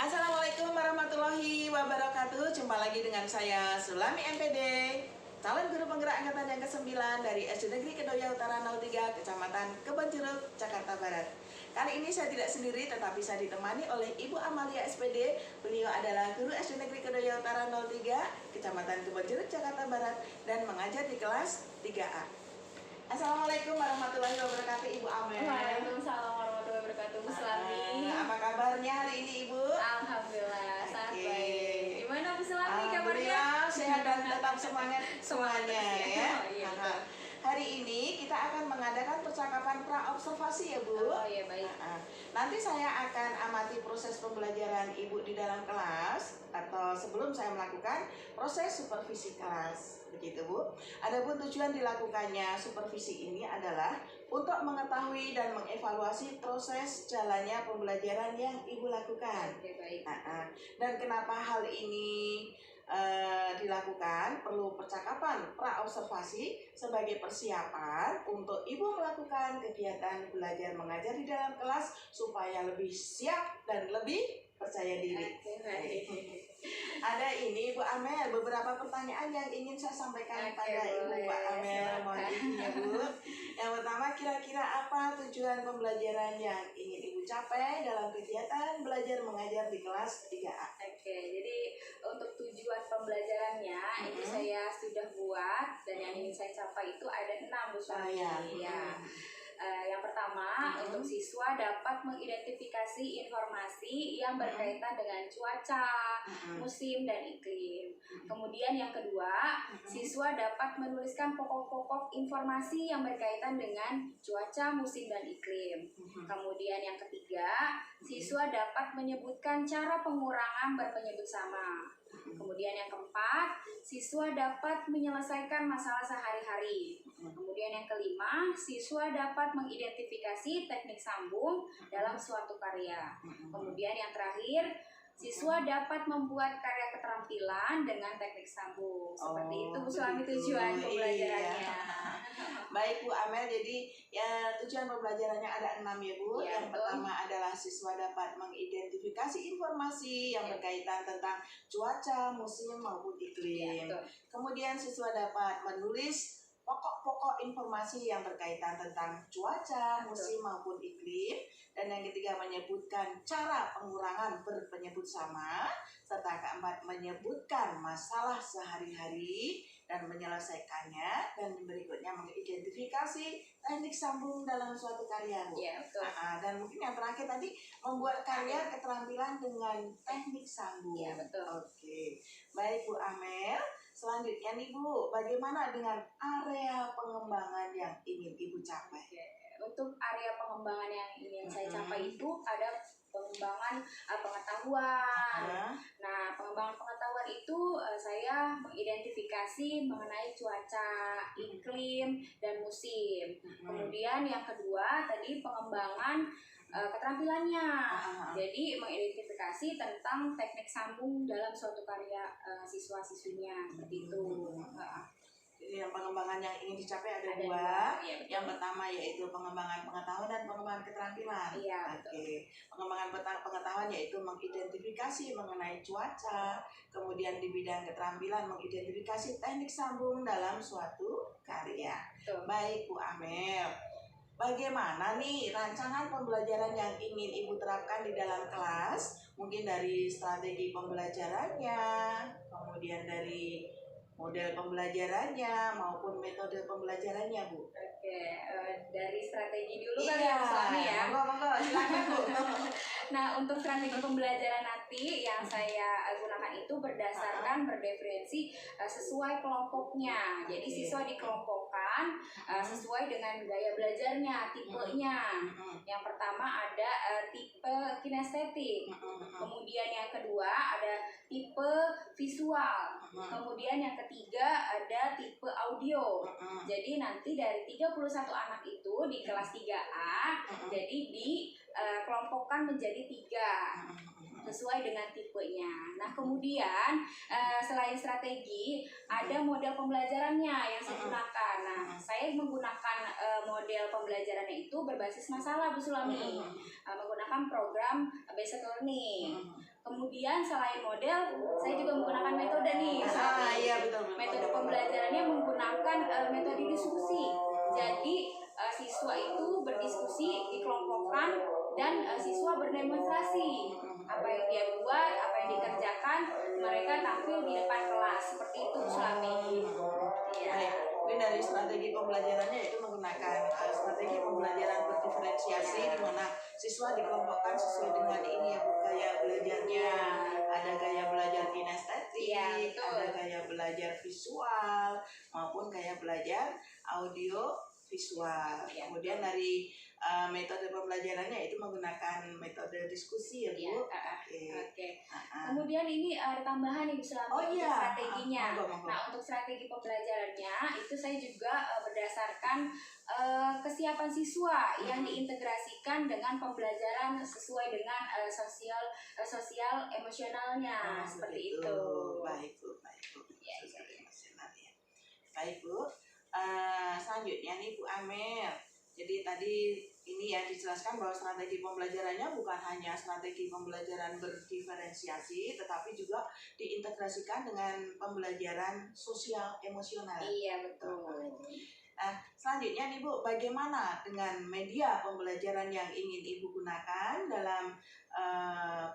Assalamualaikum warahmatullahi wabarakatuh. Jumpa lagi dengan saya Sulami MPD, calon guru penggerak angkatan yang ke-9 dari SD Negeri Kedoya Utara 03, Kecamatan Kebonjeruk, Jakarta Barat. Kali ini saya tidak sendiri, tetapi saya ditemani oleh Ibu Amalia SPD. Beliau adalah guru SD Negeri Kedoya Utara 03, Kecamatan Kebonjeruk, Jakarta Barat, dan mengajar di kelas 3A. Assalamualaikum warahmatullahi wabarakatuh, Ibu Amel. Waalaikumsalam warahmatullahi wabarakatuh, Bu Sulami. Apa kabarnya hari ini, Ibu? Alhamdulillah, sangat baik. Gimana Bu Sulami kabarnya? Alhamdulillah, sehat dan tetap semangat semuanya ya. Oh, iya, Hari ini kita akan mengadakan percakapan pra-observasi ya, Bu. Oh iya, baik. Nanti saya akan amati proses pembelajaran Ibu di dalam kelas atau sebelum saya melakukan proses supervisi kelas. Begitu, Bu. Adapun tujuan dilakukannya supervisi ini adalah untuk mengetahui dan mengevaluasi proses jalannya pembelajaran yang Ibu lakukan. Oke, baik. Dan kenapa hal ini dilakukan, perlu percakapan pra-observasi sebagai persiapan untuk Ibu melakukan kegiatan belajar mengajar di dalam kelas supaya lebih siap dan lebih percaya diri. Ada ini Bu Amel, beberapa pertanyaan yang ingin saya sampaikan pada Ibu Pak Amel. Mohon izin ya, Bu. Yang pertama, kira-kira apa tujuan pembelajaran yang ingin Ibu capai dalam kegiatan belajar mengajar di kelas 3A? Oke, jadi untuk tujuan pembelajarannya itu saya sudah buat, dan yang ingin saya capai itu ada 6, Bu Sulami. Yang pertama, untuk siswa dapat mengidentifikasi informasi yang berkaitan dengan cuaca, musim, dan iklim. Kemudian yang kedua, siswa dapat menuliskan pokok-pokok informasi yang berkaitan dengan cuaca, musim, dan iklim. Kemudian yang ketiga, siswa dapat menyebutkan cara pengurangan berpenyebut sama. Kemudian yang keempat, siswa dapat menyelesaikan masalah sehari-hari. Kemudian yang kelima, siswa dapat mengidentifikasi teknik sambung dalam suatu karya. Kemudian yang terakhir, siswa dapat membuat karya keterampilan dengan teknik sambung. Seperti itu Bu Sulami tujuan pembelajarannya. Baik Bu Amel, jadi ya tujuan pembelajarannya ada 6 ya Bu. Ya, yang pertama adalah siswa dapat mengidentifikasi informasi yang berkaitan tentang cuaca, musim maupun iklim. Kemudian siswa dapat menulis pokok-pokok informasi yang berkaitan tentang cuaca, musim maupun iklim. Dan yang ketiga, menyebutkan cara pengurangan berpenyebut sama. Serta keempat, menyebutkan masalah sehari-hari dan menyelesaikannya. Dan berikutnya, mengidentifikasi teknik sambung dalam suatu karya, Bu. Ya, betul. Dan mungkin yang terakhir tadi, membuat karya keterampilan dengan teknik sambung. Ya, betul. Oke, baik Bu Amel. Selanjutnya nih Bu, bagaimana dengan area pengembangan yang ingin Ibu capai? Untuk area pengembangan yang ingin saya capai itu ada pengembangan pengetahuan. Nah, pengembangan pengetahuan itu saya mengidentifikasi mengenai cuaca, iklim, dan musim. Kemudian yang kedua tadi pengembangan keterampilannya. Jadi mengidentifikasi tentang teknik sambung dalam suatu karya siswa-siswinya, seperti itu. Yang pengembangan yang ingin dicapai ada dua. Ya, yang pertama yaitu pengembangan pengetahuan dan pengembangan keterampilan. Iya, Oke. Pengembangan pengetahuan yaitu mengidentifikasi mengenai cuaca, kemudian di bidang keterampilan mengidentifikasi teknik sambung dalam suatu karya. Baik Bu Amel, bagaimana nih rancangan pembelajaran yang ingin Ibu terapkan di dalam kelas? Mungkin dari strategi pembelajarannya, kemudian dari model pembelajarannya maupun metode pembelajarannya, Bu. Oke, dari strategi dulu kali ya Bu Sulami ya. Monggo, silakan Bu. Nah, untuk strategi pembelajaran nanti yang saya gunakan itu berdasarkan berdiferensi sesuai kelompoknya. Jadi siswa dikelompokkan sesuai dengan gaya belajarnya, tipenya. Yang pertama ada tipe kinestetik, kemudian yang kedua ada tipe visual, kemudian yang ketiga ada tipe audio. Jadi nanti dari 31 anak itu di kelas 3A jadi dikelompokkan menjadi 3 sesuai dengan tipenya. Nah, kemudian selain strategi ada model pembelajarannya yang saya gunakan. Nah, saya menggunakan model pembelajarannya itu berbasis masalah, Bu Sulami, menggunakan program based learning. Kemudian selain model, saya juga menggunakan metode nih. Iya, betul. Metode pembelajarannya menggunakan metode diskusi. Jadi siswa itu berdiskusi, dikelompokkan, dan siswa berdemonstrasi. Apa yang dia buat, apa yang dikerjakan, mereka tampil di depan kelas. Seperti itu, Sulami. Ya. Mungkin dari strategi pembelajarannya itu menggunakan strategi pembelajaran berdiferensiasi, di mana siswa dikelompokkan sesuai dengan ini ya, gaya belajarnya. Ada gaya belajar kinestetik, ada gaya belajar visual, maupun gaya belajar audio visual. Kemudian dari metode pembelajarannya itu menggunakan metode diskusi ya, Bu. Oke. Kemudian ini ada tambahan nih, untuk strateginya. Nah, untuk strategi pembelajarannya itu saya juga berdasarkan kesiapan siswa yang diintegrasikan dengan pembelajaran sesuai dengan sosial emosionalnya, seperti itu. Baik, Bu. Baik, Bu. Selanjutnya nih, Bu Amel. Jadi tadi ini ya dijelaskan bahwa strategi pembelajarannya bukan hanya strategi pembelajaran berdiferensiasi, tetapi juga diintegrasikan dengan pembelajaran sosial emosional. Iya, betul. Nah, selanjutnya nih, Bu, bagaimana dengan media pembelajaran yang ingin Ibu gunakan dalam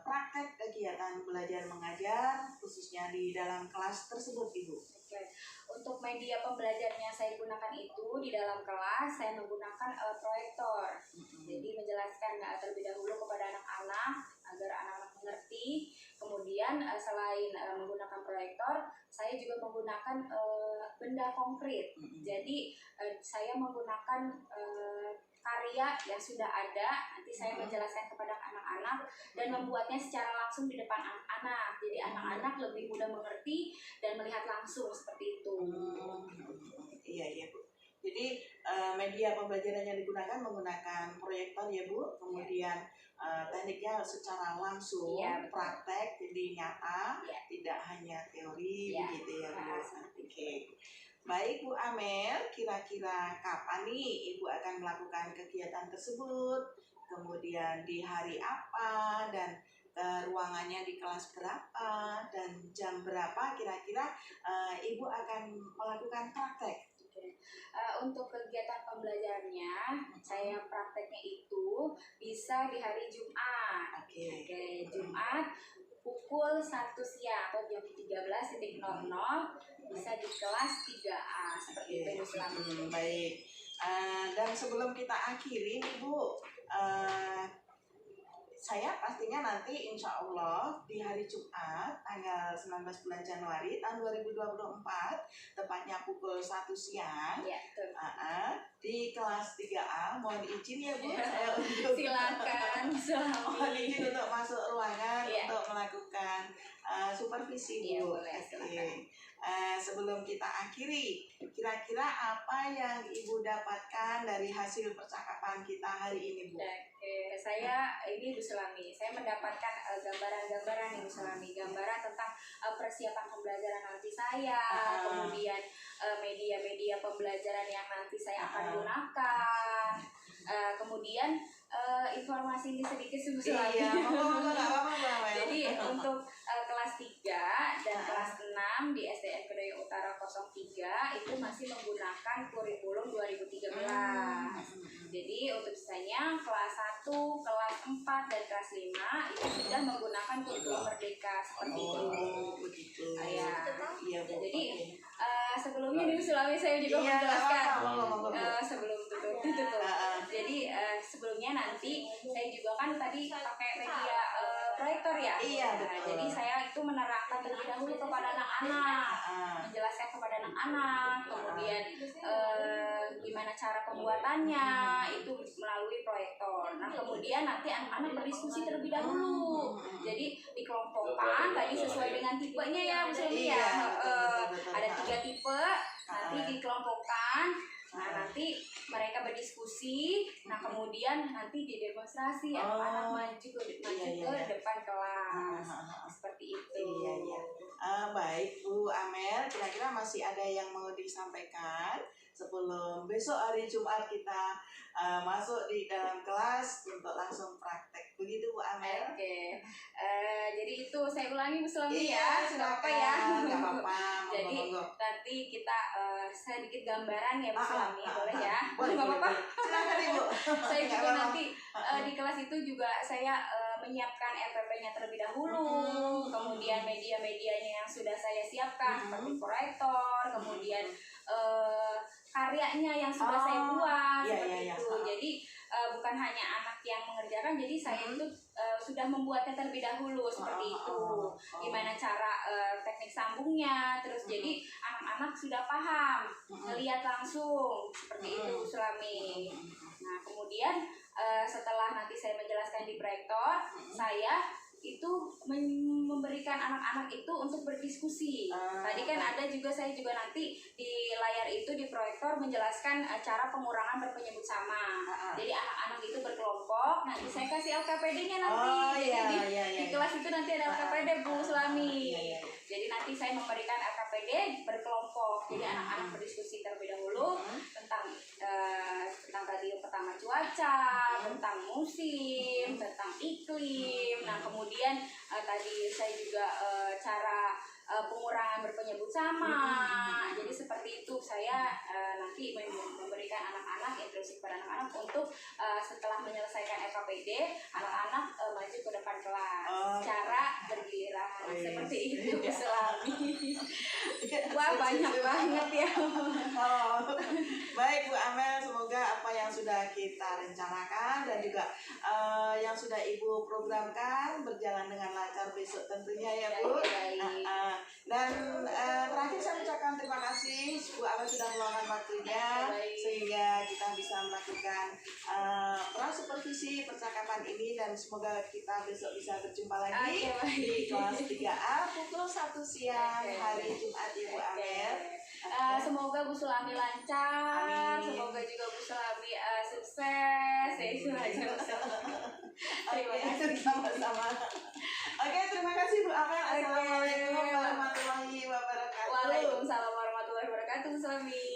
praktek kegiatan belajar mengajar, khususnya di dalam kelas tersebut, Ibu? Oke. Untuk media pembelajarannya saya gunakan itu di dalam kelas, saya menggunakan proyektor. Jadi menjelaskan terlebih dahulu kepada anak-anak agar anak-anak mengerti. Kemudian selain menggunakan proyektor, saya juga menggunakan benda konkret. Jadi saya menggunakan karya yang sudah ada, nanti saya menjelaskan kepada anak-anak dan membuatnya secara langsung di depan anak-anak. Jadi anak-anak lebih mudah mengerti dan melihat langsung, seperti itu. Iya, Bu. Jadi media pembelajaran yang digunakan menggunakan proyektor ya, Bu. Kemudian tekniknya secara langsung, praktek, jadi nyata, tidak hanya teori, begitu ya, Bu. Oke. Baik, Bu Amel, kira-kira kapan nih Ibu akan melakukan kegiatan tersebut? Kemudian di hari apa dan ruangannya di kelas berapa dan jam berapa kira-kira Ibu akan melakukan praktek? Untuk kegiatan pembelajarannya, saya prakteknya itu bisa di hari Jumat. Oke, Jumat pukul 1 siang atau jam 13.00 bisa di kelas 3A, seperti itu, Sulami. Baik. Dan sebelum kita akhiri nih, Bu, saya pastinya nanti insya Allah di hari Jumat tanggal 19 bulan Januari tahun 2024 tepatnya pukul 1 siang di kelas 3A. Mohon izin ya, Bu, saya untuk silakan mohon izin untuk masuk ruangan untuk melakukan supervisi, Bu. Sebelum kita akhiri, kira-kira apa yang Ibu dapatkan dari hasil percakapan kita hari ini, Bu? Oke, saya ini Bu Sulami, saya mendapatkan gambaran-gambaran Ibu Sulami, gambaran tentang persiapan pembelajaran nanti saya, kemudian media-media pembelajaran yang nanti saya akan gunakan, kemudian informasi ini sedikit Bu Sulami. Jadi untuk kelas 3 dan kelas 6 di SDN Kedoya Utara 03 itu masih menggunakan kurikulum 2013. Jadi untuk sisanya kelas 1, kelas 4 dan kelas 5 itu sudah menggunakan kurikulum Merdeka, seperti itu. Jadi sebelumnya di Sulami saya juga menjelaskan sebelum tutup. Jadi sebelumnya nanti saya juga kan tadi pakai media proyektor ya. Iya, Nah, betul. jadi saya itu menerangkan terlebih dahulu kepada anak-anak, menjelaskan kepada anak-anak, kemudian gimana cara pembuatannya itu melalui proyektor. Nah kemudian nanti anak-anak berdiskusi terlebih dahulu. Jadi dikelompokkan tadi sesuai dengan tipenya ya, Bu Sulmi ya. Ada 3 tipe, nanti dikelompokkan. Nah nanti mereka berdiskusi, nah kemudian nanti didemonstrasi, anak-anak maju ke depan kelas, seperti itu. Iya. Baik Bu Amel, kira-kira masih ada yang mau disampaikan sebelum besok hari Jumat kita masuk di dalam kelas untuk langsung praktek, begitu Bu Amel? Oke. Jadi itu saya ulangi Bu Sulmi ya, silakan ya. Nggak apa-apa. Jadi nanti kita sedikit gambaran ya Bu Sulmi, boleh ya? Boleh, nggak apa-apa. Silakan Ibu. Saya juga nanti di kelas itu juga saya menyiapkan RPP-nya terlebih dahulu, kemudian media-medianya yang sudah saya siapkan seperti proyektor, kemudian karyanya yang sudah saya buat seperti itu. Jadi bukan hanya anak yang mengerjakan, jadi saya itu sudah membuatnya terlebih dahulu seperti itu. Gimana cara teknik sambungnya, terus jadi anak-anak sudah paham, melihat langsung seperti itu Bu Sulami. Nah kemudian setelah nanti saya menjelaskan di proyektor, saya itu memberikan anak-anak itu untuk berdiskusi. Tadi kan ada juga, saya juga nanti di layar itu di proyektor menjelaskan cara pengurangan berpenyebut sama. Jadi anak-anak itu berkelompok, nanti saya kasih LKPD-nya nanti. Jadi di kelas itu nanti ada LKPD Bu Sulami. Jadi nanti saya memberikan LKPD berkelompok. Jadi anak-anak berdiskusi terlebih dahulu tentang tadi pertama cuaca, tentang musim, tentang iklim. Nah kemudian tadi saya juga cara pengurangan berpenyebut sama. Jadi seperti itu saya nanti memberikan anak-anak, instruksi kepada anak-anak untuk setelah menyelesaikan LKPD, anak-anak maju ke depan kelas secara bergiliran. Seperti itu Bu Sulami. Wah banyak banget ya. Baik Bu Amel, semoga apa yang sudah kita rencanakan dan juga yang sudah Ibu programkan berjalan dengan lancar besok tentunya ya Bu. Dan terakhir saya ucapkan terima kasih Bu Amel sudah meluangkan waktunya sehingga kita bisa melakukan supervisi percakapan ini, dan semoga kita besok bisa berjumpa lagi di kelas 3A pukul 1 siang hari Jumat Ibu Amel. Semoga Bu Sulami lancar. Amin. Semoga juga Bu Sulami sukses. Itu aja Bu Sulami. Terima kasih. Sama-sama. Oke, terima kasih Bu Amel. Assalamualaikum warahmatullahi wabarakatuh. Waalaikumsalam warahmatullahi wabarakatuh Bu Sulami.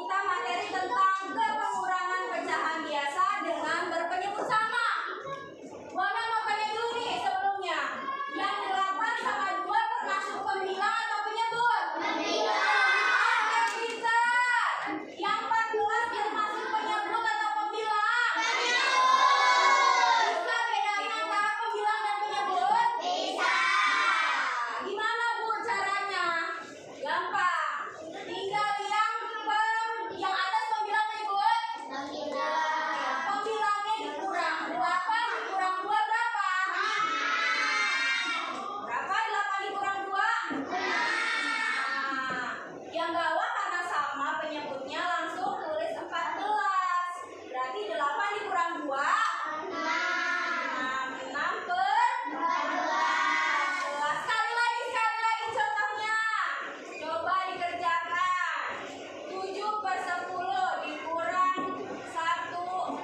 kita materi tentang pengurangan pecahan biasa dengan berpenyebut sama. Buana mau tanya dulu nih sebelumnya. Yang 8 sama 2 termasuk pembilang atau penyebut? Pembilang. Oke, bisa. Yang 14 termasuk penyebut atau pembilang? Penyebut. Bisa bedain antara pembilang dan penyebut? Bisa. Gimana Bu caranya? Gampang. Tinggal yang atas pembilang penyebut? Pembilang. Pembilangnya dikurang. 8 dikurang 2 berapa? Berapa 8 dikurang 2? Nah, yang bawah karena sama penyebutnya langsung tulis 14. Berarti 8 dikurang 2? 6 per 14. Sekali lagi contohnya. Coba dikerjakan. 7 per 10 dikurang 1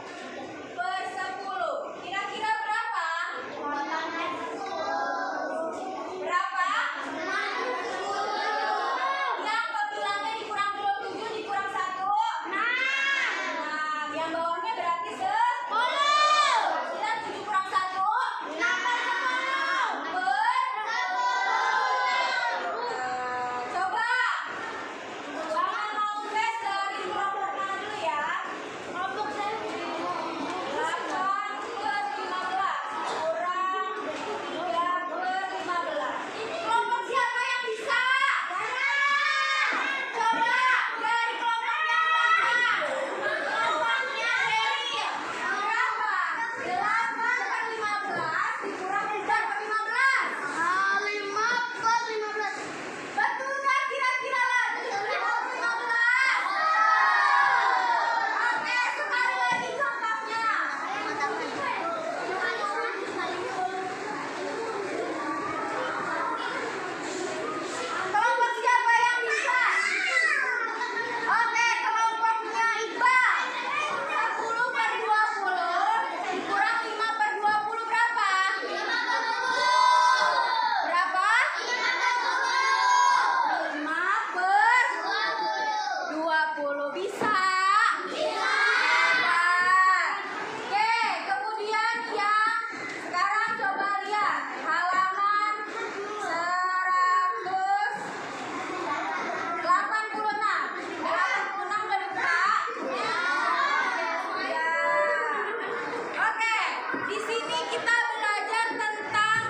per 10. Kira-kira berapa? Berapa? Yang pembilangnya dikurang 27 dikurang 1? Nah, yang bawahnya berarti 10. Kita 7 kurang 1? 6 per 10. Coba. Jangan mau tes dari kelompok mana dulu ya? Kelompok saya 8 per 15 kurang 3 per 15. Kelompok siapa yang bisa? Coba dari kelompok yang mana? Kelompoknya Dery. Berapa? 8 per 15 dikurang 3 per 15. 5 per 15. Betul nggak kira-kira lah? 7 per 15. Oke, sekali lagi contohnya. Kelompok siapa yang bisa? Oke, kelompoknya Iqbal. 10 per 20 dikurang 5 per 20 berapa? Berapa? 5 per 20. Bisa? Hebat. Oke, kemudian yang sekarang coba lihat halaman 186. 86 udah dibuka? Ya. Oke, di sini kita belajar tentang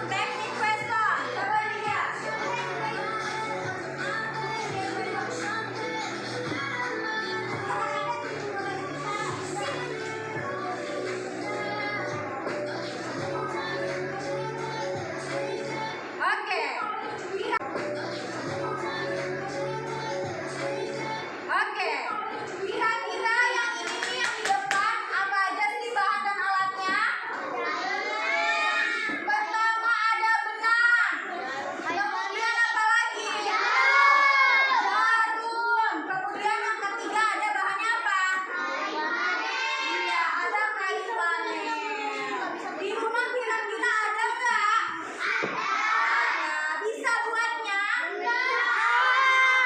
teknik Weston. Coba lihat. Oke. Oke. Kira-kira yang ini nih yang di depan apa aja sih bahan dan alatnya? Pertama ada benang. Kemudian apa lagi? Jarum. Kemudian yang ketiga ada bahannya apa? Iya, ada kain flanel. Di rumah kira-kira ada nggak? Ada. Bisa buatnya?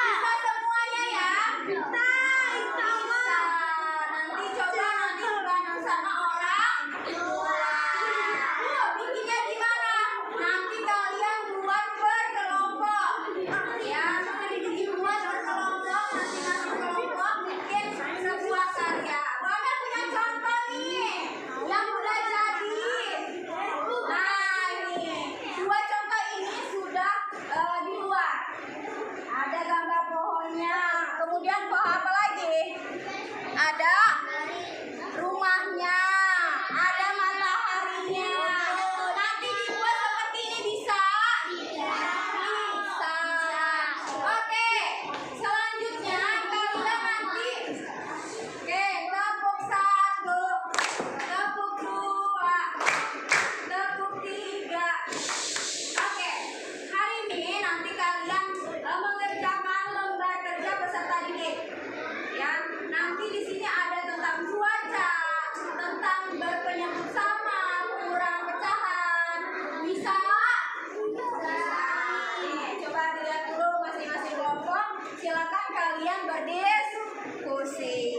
Bisa semuanya ya? Bisa. Nanti coba dibanding sama orang tua. Bikinnya gimana? Nanti kalian buat per kelompok. Ya, dibuat per kelompok, masing-masing kelompok bikin sebuah karya. Bunda punya contoh nih yang udah jadi. Nah, ini 2 contoh ini sudah dibuat. Ada gambar pohonnya. Kemudian pohon apa lagi? Ada rumahnya. Ada mataharinya. Nanti dibuat seperti ini bisa? Bisa. Oke, selanjutnya kalian nanti tepuk 1, tepuk 2, tepuk 3. Oke, hari ini nanti kalian mengerjakan lembar kerja peserta didik. Ya, nanti di sini ada kalian berdiskusi.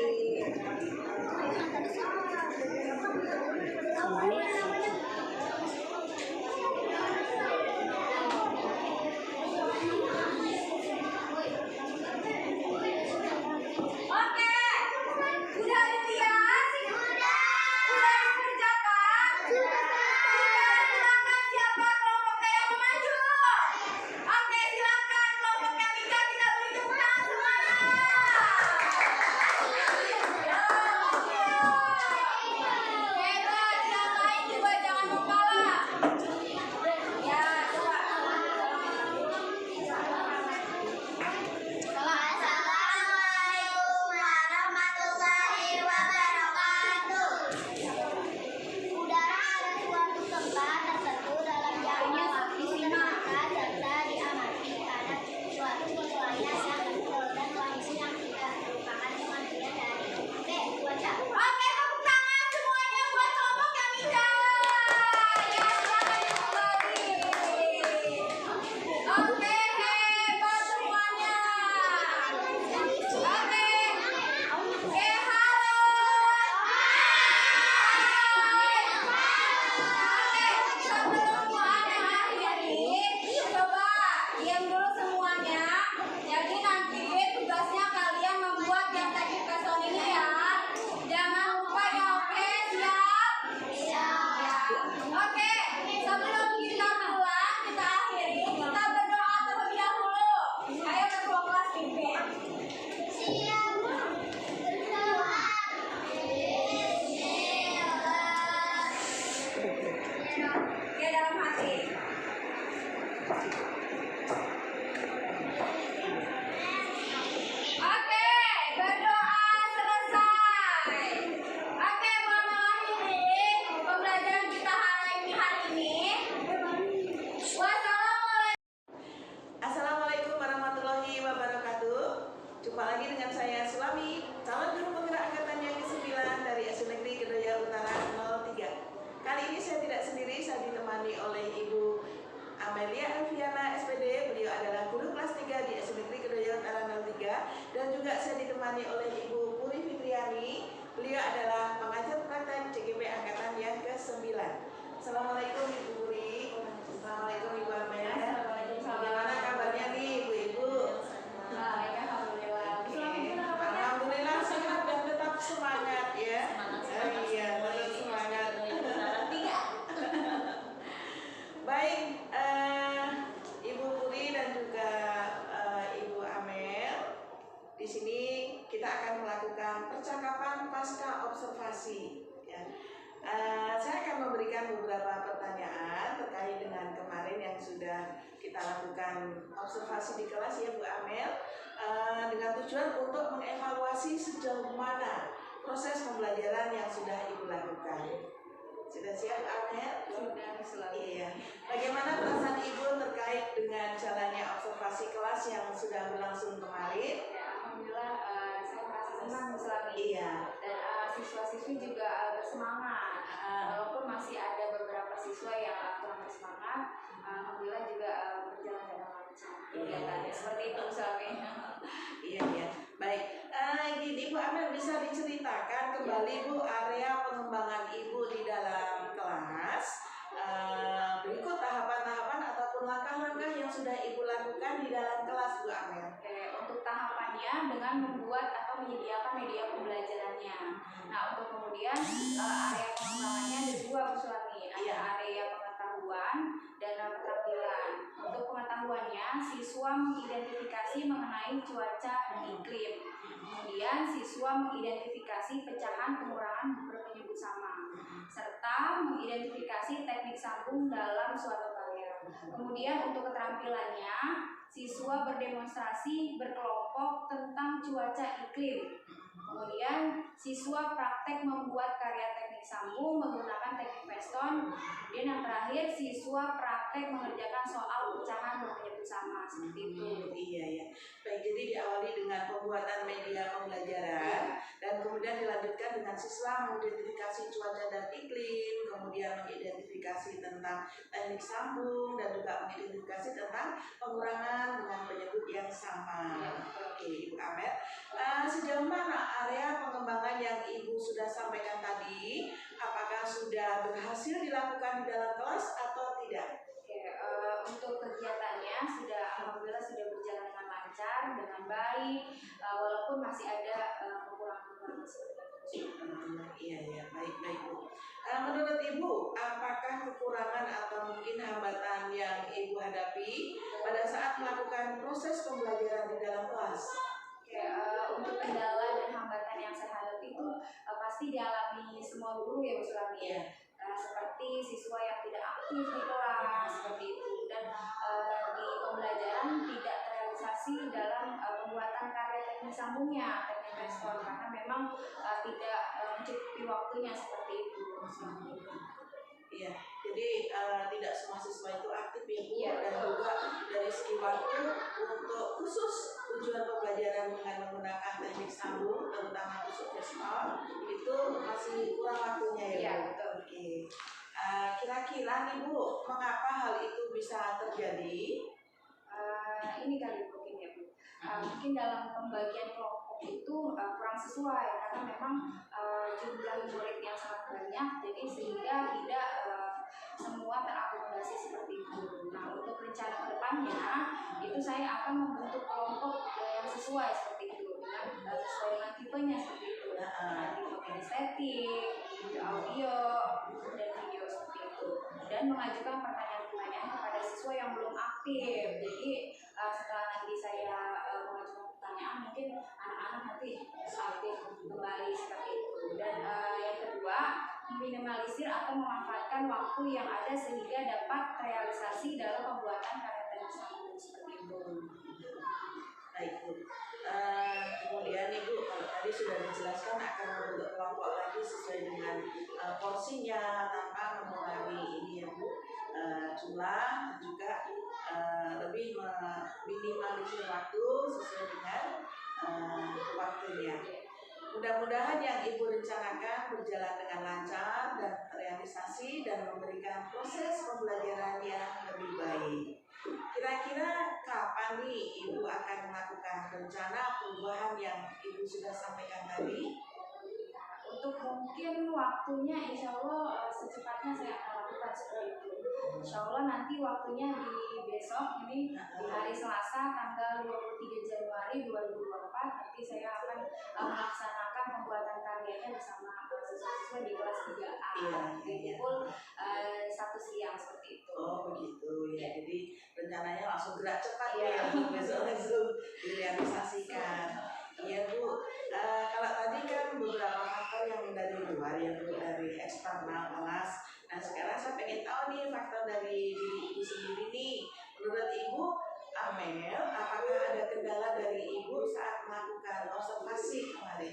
Assalamualaikum warahmatullahi wabarakatuh. Jumpa lagi dengan saya Sulami, calon juru penggerak angkatan yang ke-9 dari SD Negeri Kedoya Utara 03. Kali ini saya tidak sendiri, saya ditemani oleh Ibu Amelia Alfiana SPD. Beliau adalah guru kelas 3 di SD Negeri Kedoya Utara 03. Dan juga saya ditemani oleh Ibu Puri Fitriani. Beliau adalah pengajar praktek CGP angkatan yang ke-9. Assalamualaikum Ibu Puri. Assalamualaikum Ibu Amelia. Bagaimana kabarnya nih Ibu-Ibu? Alhamdulillah. Alhamdulillah sehat dan tetap semangat ya. Iya, tetap semangat. Baik, Ibu Puri dan juga Ibu Amel. Di sini kita akan melakukan percakapan pasca observasi. Ya. Saya akan memberikan beberapa pertanyaan terkait dengan kemarin yang sudah kita lakukan observasi di kelas ya Bu Amel, dengan tujuan untuk mengevaluasi sejauh mana proses pembelajaran yang sudah Ibu lakukan. Sudah siap Bu Amel? Sudah selalu. Iya. Bagaimana perasaan Ibu terkait dengan jalannya observasi kelas yang sudah berlangsung kemarin? Ya, alhamdulillah saya merasa senang selama ini. Iya. Dan siswa-siswi juga bersemangat. Walaupun masih ada beberapa siswa yang kurang bersemangat, alhamdulillah juga berjalan dengan lancar. Kegiatannya seperti itu selama. Iya ya. Baik. Gini Bu Amel, bisa diceritakan kembali Bu area pengembangan Ibu di dalam kelas. Berikut tahapan-tahapan ataupun langkah-langkah yang sudah Ibu lakukan di dalam kelas Bu Amel. Oke, untuk tahapannya dengan membuat atau menyediakan media pembelajarannya. Nah, untuk kemudian area pengembangannya ada dua Bu Sulami. Ada area pengetahuan dan keterampilan. Untuk pengetahuannya, siswa mengidentifikasi mengenai cuaca dan iklim. Kemudian siswa mengidentifikasi pecahan pengurangan berpenyebut sama, serta mengidentifikasi teknik sambung dalam suatu karya. Kemudian untuk keterampilannya, siswa berdemonstrasi berkelompok tentang cuaca iklim. Kemudian siswa praktek membuat karya teknik sambung menggunakan teknik Weston. Kemudian yang terakhir siswa praktek mengerjakan soal pecahan berpenyebut sama seperti itu. Iya ya. Baik, jadi diawali dengan pembuatan media pembelajaran dan kemudian dilanjutkan dengan siswa mengidentifikasi cuaca dan iklim, kemudian mengidentifikasi tentang teknik sambung, dan juga mengidentifikasi tentang pengurangan dengan penyebut yang sama. Oke, Ibu Amer, sejauh mana area pengembangan yang Ibu sudah sampaikan tadi? Apakah sudah berhasil dilakukan di dalam kelas atau tidak? Untuk kegiatannya alhamdulillah sudah berjalan dengan lancar, dengan baik, walaupun masih ada kekurangan-kekurangan seperti itu. Iya, baik Bu. Menurut Ibu, apakah kekurangan atau mungkin hambatan yang Ibu hadapi pada saat melakukan proses pembelajaran di dalam kelas? Untuk kendala dan hambatan yang saya hadapi itu pasti dialami semua guru ya Bu Sulami ya. Seperti siswa yang tidak aktif di kelas seperti itu, dan di pembelajaran tidak terrealisasi dalam pembuatan karya teknik sambungnya, teknik respon, karena memang tidak mencukupi waktunya seperti itu. Iya, jadi tidak semua siswa itu aktif ya Bu, ya, dan juga dari segi waktu untuk khusus tujuan pembelajaran dengan menggunakan teknik sambung, terutama khusus respon, itu masih kurang waktunya ya Bu. Ya, betul. Oke. Kira-kira nih Bu, mengapa hal itu bisa terjadi? Ini kali mungkin ya Bu. Mungkin dalam pembagian kelompok itu kurang sesuai, karena memang jumlah murid yang sangat banyak, jadi sehingga tidak semua terakomodasi seperti itu. Nah, untuk rencana kedepannya itu saya akan membentuk kelompok yang sesuai seperti itu, dengan sesuai dengan tipenya seperti itu. Tipe kinestetik, video audio, dan video seperti itu, dan mengajukan pertanyaan-pertanyaan kepada siswa yang belum aktif. Jadi setelah nanti saya mengajukan pertanyaan, mungkin anak-anak nanti aktif kembali seperti itu. Dan yang kedua, meminimalisir atau memanfaatkan waktu yang ada sehingga dapat realisasi dalam pembuatan karya teknik sambung seperti itu. Baik Bu. Kemudian Ibu, kalau tadi sudah dijelaskan akan membentuk kelompok lagi sesuai dengan porsinya tanpa mengurangi ini ya Bu, jumlah, dan juga lebih meminimalisir waktu sesuai dengan waktunya. Mudah-mudahan yang Ibu rencanakan berjalan dengan lancar dan terrealisasi dan memberikan proses pembelajaran yang lebih baik. Kira-kira kapan nih Ibu akan melakukan rencana perubahan yang Ibu sudah sampaikan tadi? Untuk mungkin waktunya insya Allah secepatnya saya akan lakukan seperti itu. Insya Allah nanti waktunya di besok ini, di hari Selasa tanggal 23 Januari 2024, nanti saya akan melaksanakan pembuatan karyanya bersama siswa-siswa di kelas 3A di pukul 1 siang seperti itu. Oh begitu ya, jadi rencananya langsung gerak cepat ya, besok langsung direalisasikan. Iya Bu, kalau tadi kan beberapa faktor yang dari luar ya Bu, dari eksternal kelas. Nah sekarang saya pengen tahu nih faktor dari diri Ibu sendiri nih. Menurut Ibu Amel, apakah ada kendala dari Ibu saat melakukan observasi kemarin?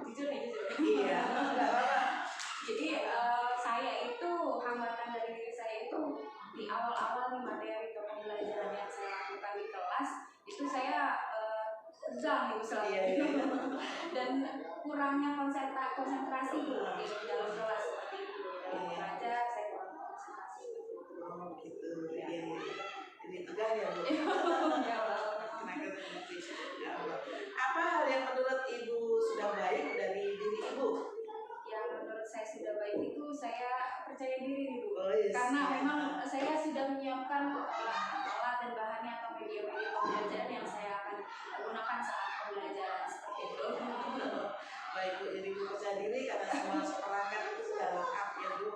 Jujur. Iya, enggak apa-apa. Jadi saya itu, hambatan dari diri saya itu di awal-awal nih materi atau pembelajaran yang saya lakukan di kelas itu saya tegang nih selalu dan kurangnya konsentrasi di dalam kelas seperti itu. Dalam belajar saya kurang konsentrasi. Oh gitu, iya. Jadi tegang ya Bu. Ya Allah. Apa hal yang menurut Ibu sudah baik dari diri Ibu? Yang menurut saya sudah baik itu saya percaya diri nih Bu. Oh, yes. Karena memang saya sudah menyiapkan alat dan bahannya atau media-media pembelajaran yang saya akan gunakan saat pembelajaran seperti itu. Baik Bu, jadi Ibu percaya diri karena semua perangkat itu sudah lengkap ya Bu.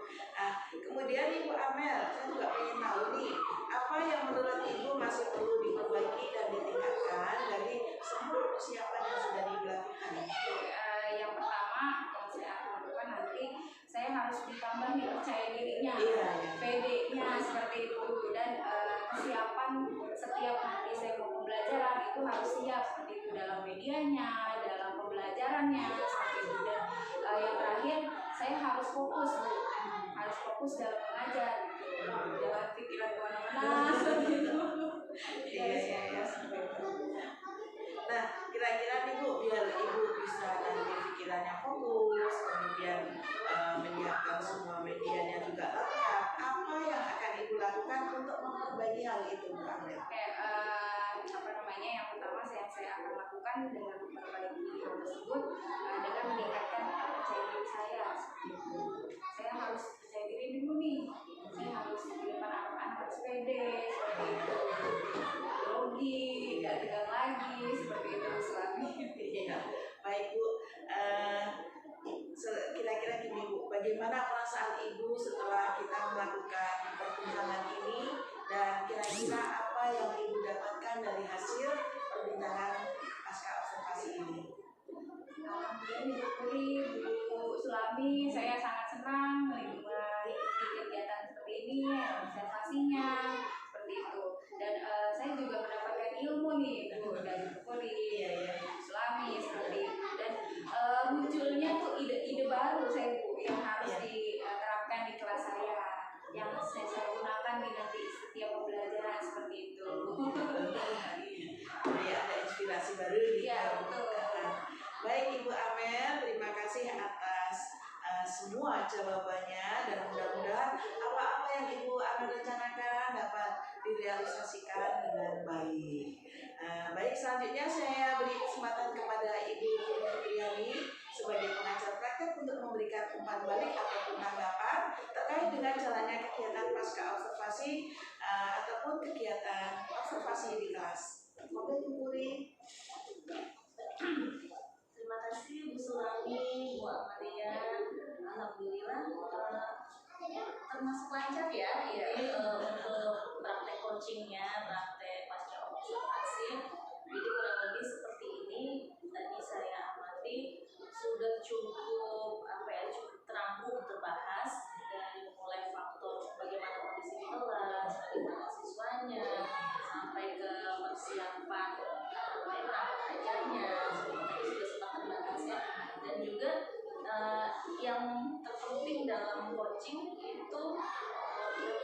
Kemudian Ibu Amel, saya juga ingin tahu nih, apa yang menurut Ibu masih perlu diperbaiki dan ditingkatkan dari semua persiapan yang sudah dilakukan? Yang pertama yang saya akan lakukan nanti, saya harus ditambah nih percaya dirinya, PD-nya seperti itu, dan kesiapan setiap nanti saya mau pembelajaran itu harus siap seperti itu dalam medianya, dalam pembelajarannya seperti itu. Dan yang terakhir saya harus fokus Bu, harus fokus dalam mengajar gitu. Jangan pikiran kemana-mana seperti itu. Iya. Nah, kira-kira nih Bu, biar Ibu bisa nanti pikirannya fokus, kemudian menyiapkan semua medianya juga lengkap. Apa yang akan Ibu lakukan untuk memperbaiki hal itu, Bu Amel? Apa namanya, yang pertama saya akan lakukan dengan memperbaiki hal tersebut dengan meningkatkan percaya diri saya. Saya harus percaya diri dulu nih. Saya harus di depan anak-anak harus pede, seperti itu. Grogi, gak tegang lagi, seperti itu suami. Iya, baik Bu. Kira-kira gini Bu, bagaimana perasaan Ibu setelah kita melakukan perbincangan ini, dan kira-kira apa yang Ibu dapatkan dari hasil perbincangan pasca observasi ini? Alhamdulillah Bu Sulami, saya sangat senang mengikuti kegiatan seperti ini, sensasinya seperti itu. Dan saya juga mendapatkan ilmu nih Bu dari Bu Sulami seperti itu. Dan munculnya tuh ide-ide baru saya Bu yang harus diterapkan di kelas saya, yang saya gunakan di nanti setiap pembelajaran seperti itu. Jadi ada inspirasi baru nih. Iya, betul. Baik Ibu Amel, terima kasih atas semua jawabannya, dan mudah-mudahan apa-apa yang Ibu Amel rencanakan dapat direalisasikan dengan baik. Baik, selanjutnya saya beri kesempatan kepada Ibu Fitriani sebagai pengajar praktek untuk memberikan umpan balik ataupun tanggapan terkait dengan jalannya kegiatan pasca observasi ataupun kegiatan observasi di kelas. Oke, Bu Puri. Terima kasih Bu Sulami, Bu Amalia. Alhamdulillah termasuk lancar ya. Jadi untuk praktek coachingnya, praktek pasca observasi, jadi kurang lebih seperti ini. Tadi saya amati sudah cukup cukup terampung terbahas, dari mulai faktor bagaimana kondisi di kelas, bagaimana siswanya, sampai ke persiapan ajarnya, semuanya sudah sempat terbahas ya. Dan juga yang terpenting dalam coaching itu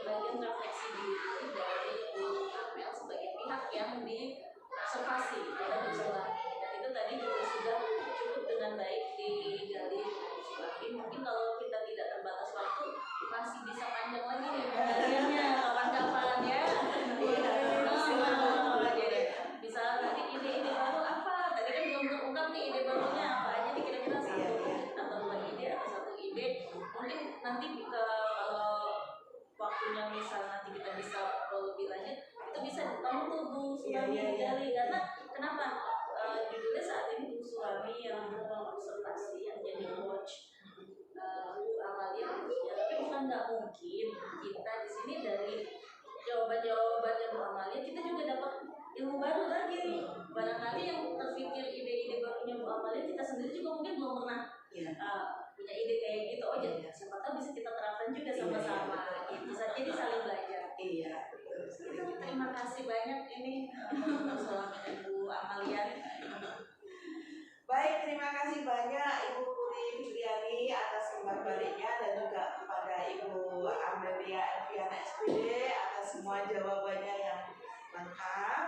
bagian refleksi diri dari Bu Amel sebagai pihak yang diobservasi oleh Bu Sulami. Dan itu tadi juga sudah cukup dengan baik digali Bu Sulami. Mungkin kalau kita tidak terbatas waktu masih bisa panjang lagi nih penggaliannya kapan-kapan ya. Jadi bisa nanti ide-ide baru apa? Tadi kan belum terungkap nih ide barunya apa aja nih, kira-kira satu atau dua ide atau satu ide. Mungkin nanti kalau waktunya misal nanti kita bisa lebih lanjut, itu bisa kamu tuh Bu Sulami digali. Karena kenapa judulnya saat ini Bu Sulami yang observasi, yang jadi coach, Bu Amalia ya, tapi bukan nggak mungkin kita di sini dari jawaban-jawabannya Bu Amalia kita juga dapat ilmu baru lagi. Barangkali yang terpikir ide-ide barunya Bu Amalia, kita sendiri juga mungkin belum pernah punya ide kayak gitu. Oh jadi siapa tahu bisa kita terapkan juga sama-sama. Itu jadi saling belajar. Iya. Terima kasih banyak ini Bu Sulami dan Bu Amalia. Baik, terima kasih banyak Ibu Puri Fitriani atas umpan baliknya, dan juga kepada Ibu Amelia Elviana SPD atas semua jawabannya yang lengkap.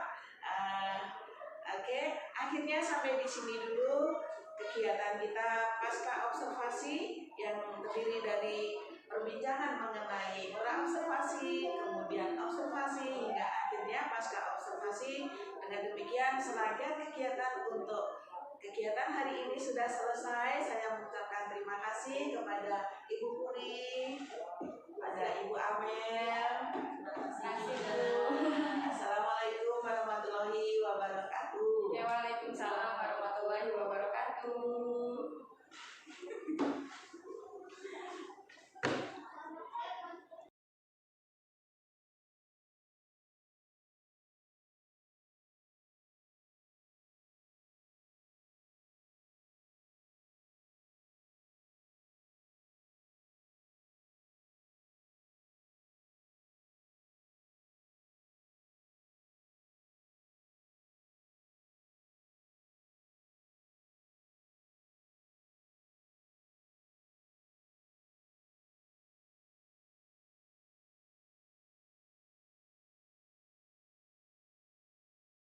Oke, akhirnya sampai di sini dulu kegiatan kita pasca observasi yang terdiri dari perbincangan mengenai pra-observasi, kemudian observasi, hingga akhirnya pasca observasi. Dengan demikian, serangkaian kegiatan untuk kegiatan hari ini sudah selesai. Saya mengucapkan terima kasih kepada Ibu Puri, kepada Ibu Amel,